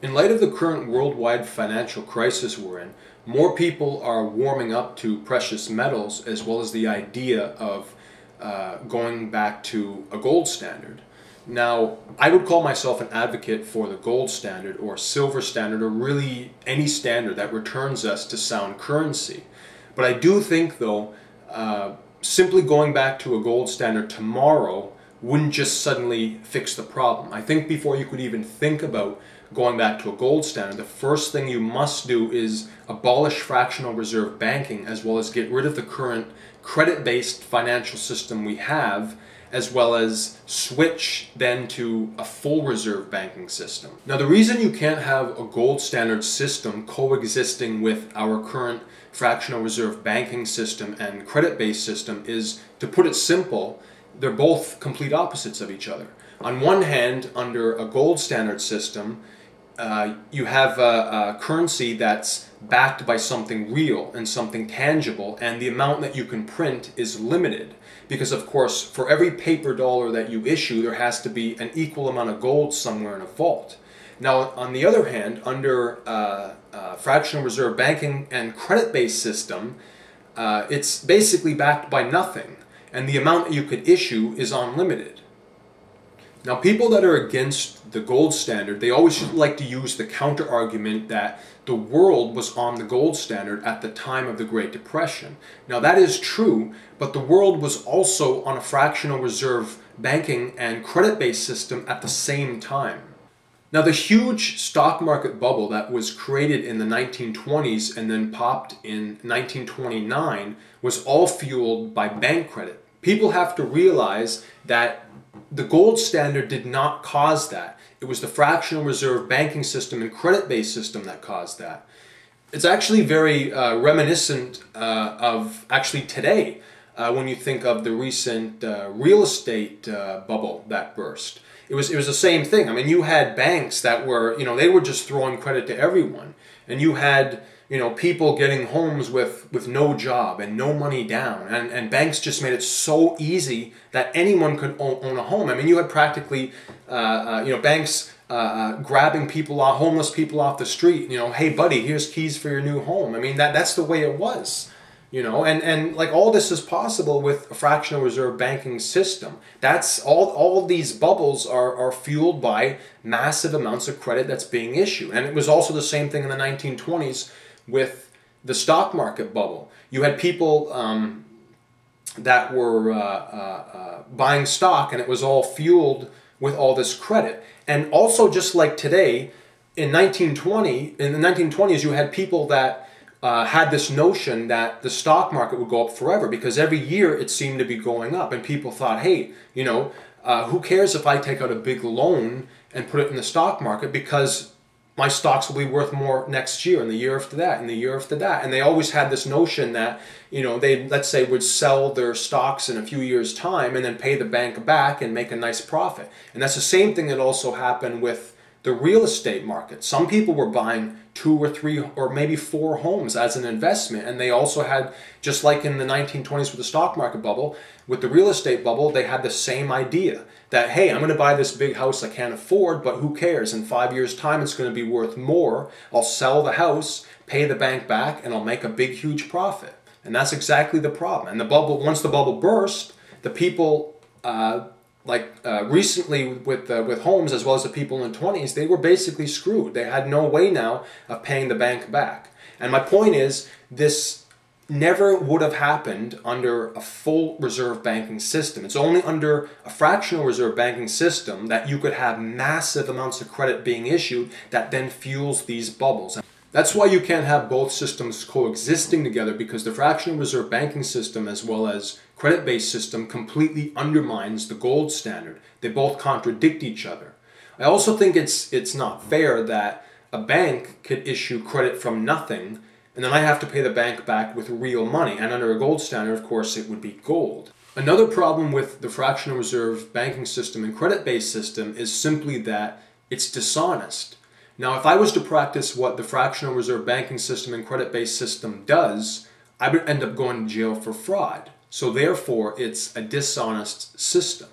In light of the current worldwide financial crisis we're in, more people are warming up to precious metals as well as the idea of going back to a gold standard. Now, I would call myself an advocate for the gold standard or silver standard or really any standard that returns us to sound currency. But I do think, though, simply going back to a gold standard tomorrow wouldn't just suddenly fix the problem. I think before you could even think about going back to a gold standard, the first thing you must do is abolish fractional reserve banking as well as get rid of the current credit-based financial system we have, as well as switch then to a full reserve banking system. Now, the reason you can't have a gold standard system coexisting with our current fractional reserve banking system and credit-based system is, to put it simple, they're both complete opposites of each other. On one hand, under a gold standard system, you have a currency that's backed by something real and something tangible, and the amount that you can print is limited. Because, of course, for every paper dollar that you issue, there has to be an equal amount of gold somewhere in a vault. Now, on the other hand, under fractional reserve banking and credit-based system, it's basically backed by nothing, and the amount that you could issue is unlimited. Now, people that are against the gold standard, they always like to use the counter-argument that the world was on the gold standard at the time of the Great Depression. Now, that is true, but the world was also on a fractional reserve banking and credit-based system at the same time. Now, the huge stock market bubble that was created in the 1920s and then popped in 1929 was all fueled by bank credit. People have to realize that the gold standard did not cause that. It was the fractional reserve banking system and credit-based system that caused that. It's actually very reminiscent of actually today when you think of the recent real estate bubble that burst. It was the same thing. I mean, you had banks that were, they were just throwing credit to everyone. And you had, people getting homes with no job and no money down. And banks just made it so easy that anyone could own a home. I mean, you had practically, banks grabbing homeless people off the street. Hey, buddy, here's keys for your new home. I mean, that's the way it was. And like all this is possible with a fractional reserve banking system. That's all these bubbles are fueled by massive amounts of credit that's being issued. And it was also the same thing in the 1920s with the stock market bubble. You had people that were buying stock, and it was all fueled with all this credit. And also, just like today, in the 1920s, you had people that had this notion that the stock market would go up forever because every year it seemed to be going up, and people thought, hey, who cares if I take out a big loan and put it in the stock market because my stocks will be worth more next year and the year after that and the year after that. And they always had this notion that, they, let's say, would sell their stocks in a few years' time and then pay the bank back and make a nice profit. And that's the same thing that also happened with the real estate market. Some people were buying 2 or 3 or maybe 4 homes as an investment, and they also had, just like in the 1920s with the stock market bubble, with the real estate bubble, they had the same idea that, hey, I'm going to buy this big house I can't afford, but who cares? In 5 years' time, it's going to be worth more. I'll sell the house, pay the bank back, and I'll make a big, huge profit. And that's exactly the problem. And the bubble, once the bubble burst, the people recently with homes, as well as the people in the 20s, they were basically screwed. They had no way now of paying the bank back. And my point is, this never would have happened under a full reserve banking system. It's only under a fractional reserve banking system that you could have massive amounts of credit being issued that then fuels these bubbles. That's why you can't have both systems coexisting together, because the fractional reserve banking system as well as credit-based system completely undermines the gold standard. They both contradict each other. I also think it's not fair that a bank could issue credit from nothing and then I have to pay the bank back with real money. And under a gold standard, of course, it would be gold. Another problem with the fractional reserve banking system and credit-based system is simply that it's dishonest. Now, if I was to practice what the fractional reserve banking system and credit-based system does, I would end up going to jail for fraud. So therefore, it's a dishonest system.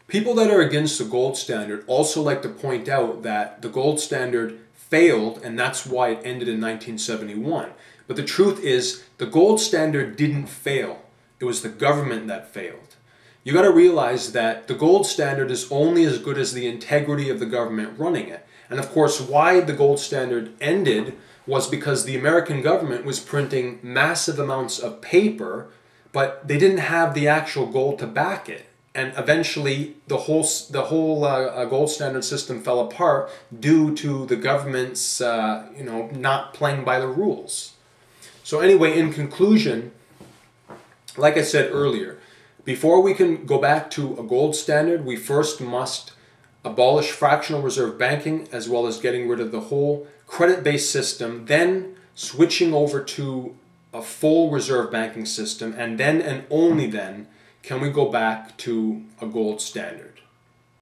People that are against the gold standard also like to point out that the gold standard failed, and that's why it ended in 1971. But the truth is, the gold standard didn't fail. It was the government that failed. You got to realize that the gold standard is only as good as the integrity of the government running it. And of course, why the gold standard ended was because the American government was printing massive amounts of paper, but they didn't have the actual gold to back it. And eventually, the whole gold standard system fell apart due to the government's, not playing by the rules. So anyway, in conclusion, like I said earlier, before we can go back to a gold standard, we first must abolish fractional reserve banking, as well as getting rid of the whole credit-based system, then switching over to a full reserve banking system, and then and only then can we go back to a gold standard.